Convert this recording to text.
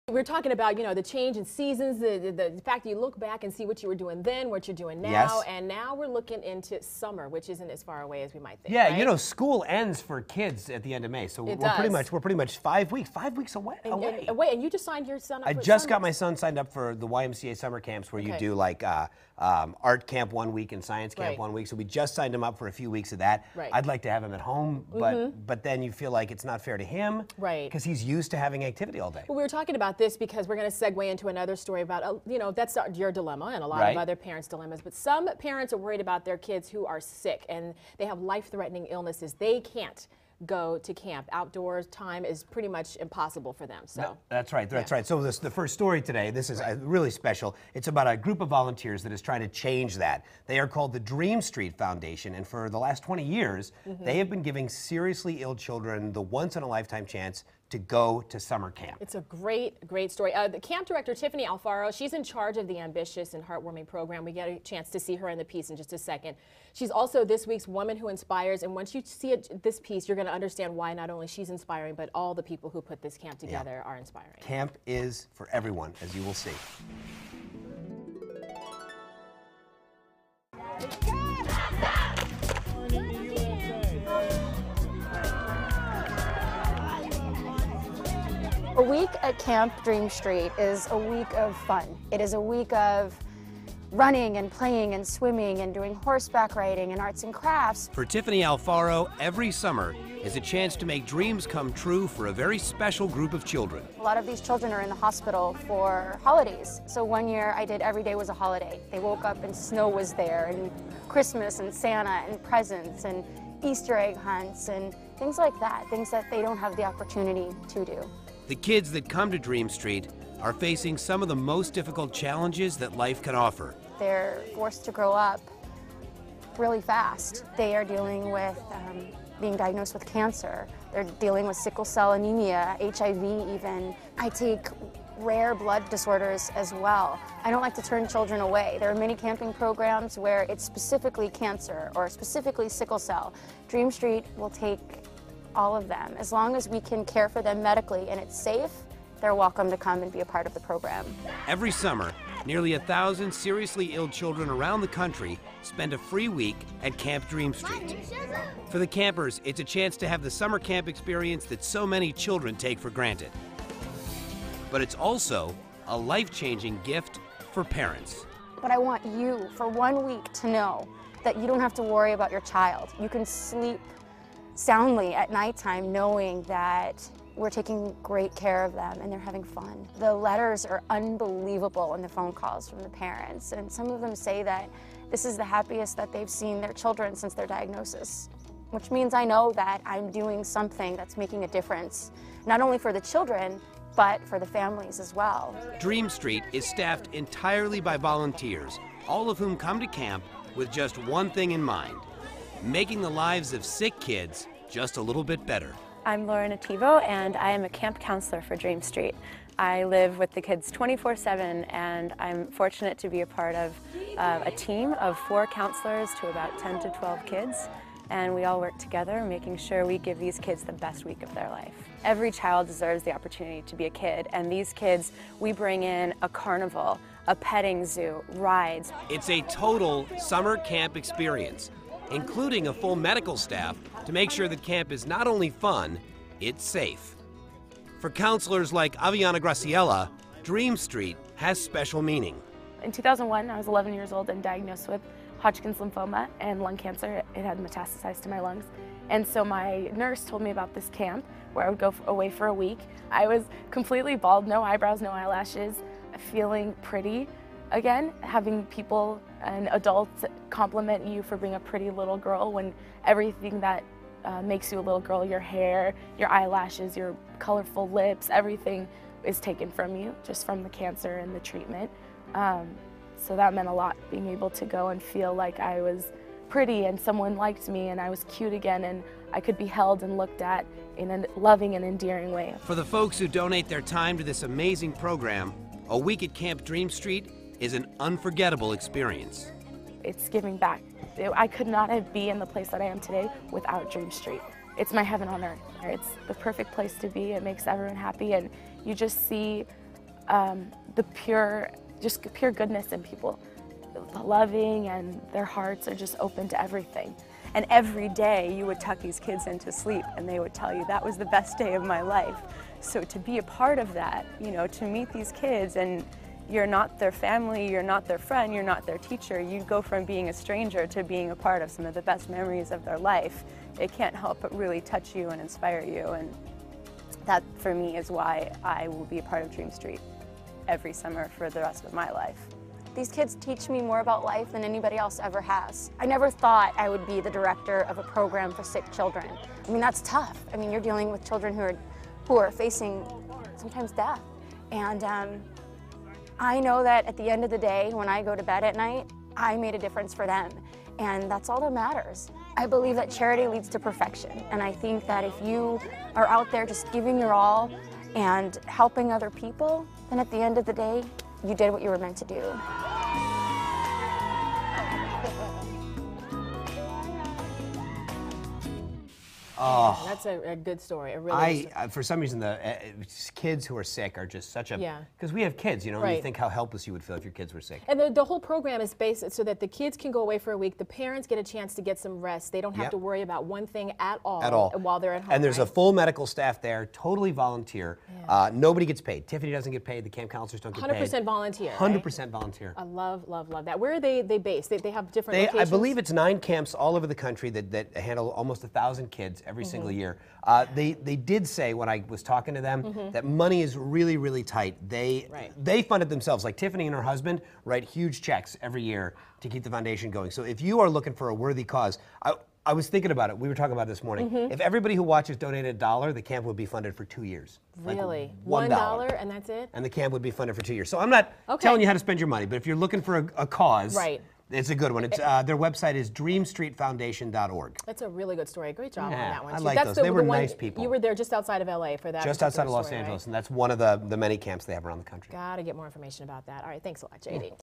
We're talking about, the change in seasons, the fact that you look back and see what you were doing then, what you're doing now, Yes. and now we're looking into summer, which isn't as far away as we might think. Yeah, right? School ends for kids at the end of May, so It we're pretty does. much 5 weeks away. And you just signed your son up I for just got summers. my son signed up for the YMCA summer camps where you Okay. do like art camp 1 week and science camp Right. 1 week. So we just signed him up for a few weeks of that. Right. I'd like to have him at home, but then you feel like it's not fair to him, Right. Because he's used to having activity all day. Well, we were talking about this because we're going to segue into another story about, that's not your dilemma and a lot of Right. other parents' dilemmas, but some parents are worried about their kids who are sick and they have life-threatening illnesses. They can't go to camp. Outdoors time is pretty much impossible for them. So That's right. So the first story today, this is really special. It's about a group of volunteers that is trying to change that. They are called the Dream Street Foundation, and for the last 20 years, they have been giving seriously ill children the once-in-a-lifetime chance to go to summer camp. it's a great story. The camp director, Tiffany Alfaro, she's in charge of the ambitious and heartwarming program. We get a chance to see her in the piece in just a second. She's also this week's Woman Who Inspires, and once you see this piece, you're going to understand why not only she's inspiring, but all the people who put this camp together are inspiring. Camp is for everyone, as you will see. A week at Camp Dream Street is a week of fun. It is a week of running and playing and swimming and doing horseback riding and arts and crafts. For Tiffany Alfaro, every summer is a chance to make dreams come true for a very special group of children. A lot of these children are in the hospital for holidays. So one year I did every day was a holiday. They woke up and snow was there and Christmas and Santa and presents and Easter egg hunts and things like that, things that they don't have the opportunity to do. The kids that come to Dream Street are facing some of the most difficult challenges that life can offer. They're forced to grow up really fast. They are dealing with being diagnosed with cancer. They're dealing with sickle cell anemia, HIV even. I take rare blood disorders as well. I don't like to turn children away. There are many camping programs where it's specifically cancer or specifically sickle cell. Dream Street will take all of them. As long as we can care for them medically and it's safe, they're welcome to come and be a part of the program. Every summer, nearly 1,000 seriously ill children around the country spend a free week at Camp Dream Street. For the campers, it's a chance to have the summer camp experience that so many children take for granted. But it's also a life-changing gift for parents. But I want you, for 1 week, to know that you don't have to worry about your child. You can sleep soundly at nighttime knowing that we're taking great care of them and they're having fun. The letters are unbelievable and the phone calls from the parents, and some of them say that this is the happiest that they've seen their children since their diagnosis, which means I know that I'm doing something that's making a difference, not only for the children, but for the families as well. Dream Street is staffed entirely by volunteers, all of whom come to camp with just one thing in mind: making the lives of sick kids just a little bit better. I'm Laura Nativo, and I am a camp counselor for Dream Street. I live with the kids 24/7, and I'm fortunate to be a part of a team of 4 counselors to about 10 to 12 kids, and we all work together making sure we give these kids the best week of their life. Every child deserves the opportunity to be a kid, and these kids, we bring in a carnival, a petting zoo, rides. It's a total summer camp experience, including a full medical staff to make sure that camp is not only fun, it's safe. For counselors like Aviana Graciela, Dream Street has special meaning. In 2001, I was 11 years old and diagnosed with Hodgkin's lymphoma and lung cancer. It had metastasized to my lungs. And so my nurse told me about this camp where I would go away for a week. I was completely bald, no eyebrows, no eyelashes, feeling pretty again, having people and adults compliment you for being a pretty little girl when everything that makes you a little girl, your hair, your eyelashes, your colorful lips, everything is taken from you just from the cancer and the treatment. So that meant a lot, being able to go and feel like I was pretty and someone liked me and I was cute again and I could be held and looked at in a loving and endearing way. For the folks who donate their time to this amazing program, a week at Camp Dream Street is an unforgettable experience. It's giving back. I could not be in the place that I am today without Dream Street. It's my heaven on earth. It's the perfect place to be. It makes everyone happy, and you just see the pure goodness in people, loving, and their hearts are just open to everything. And every day you would tuck these kids into sleep and they would tell you that was the best day of my life. So to be a part of that, you know, to meet these kids, and you're not their family, you're not their friend, you're not their teacher, you go from being a stranger to being a part of some of the best memories of their life. It can't help but really touch you and inspire you, and that for me is why I will be a part of Dream Street every summer for the rest of my life. These kids teach me more about life than anybody else ever has. I never thought I would be the director of a program for sick children. I mean, that's tough. I mean, you're dealing with children who are facing sometimes death. And I know that at the end of the day, when I go to bed at night, I made a difference for them. And that's all that matters. I believe that charity leads to perfection. And I think that if you are out there just giving your all and helping other people, then at the end of the day, you did what you were meant to do. Oh, That's a good story. A really for some reason, the kids who are sick are just such a, Yeah. because we have kids, you know, and you Right. think how helpless you would feel if your kids were sick. And the whole program is based so that the kids can go away for a week. The parents get a chance to get some rest. They don't have Yep. to worry about one thing at all while they're at home. And there's a right? full medical staff there, totally volunteer. Nobody gets paid. Tiffany doesn't get paid. The camp counselors don't get paid. 100% volunteer. 100% volunteer. I love, love, love that. Where are they based? They have different locations? I believe it's 9 camps all over the country that handle almost 1,000 kids every single year. They did say when I was talking to them that money is really, really tight. They fund it themselves. Like Tiffany and her husband write huge checks every year to keep the foundation going. So if you are looking for a worthy cause, I was thinking about it. We were talking about it this morning. If everybody who watches donated $1, the camp would be funded for 2 years. Really? Like $1 and that's it? and the camp would be funded for 2 years. So I'm not telling you how to spend your money, but if you're looking for a cause, Right. it's a good one. It's their website is dreamstreetfoundation.org. That's a really good story. Great job on Yeah, that one. I too. like That's those. the They were one- nice people. You were there just outside of LA for that. Just outside of particular Los story, Angeles, right? and that's one of the many camps they have around the country. Gotta get more information about that. All right, thanks a lot, JD.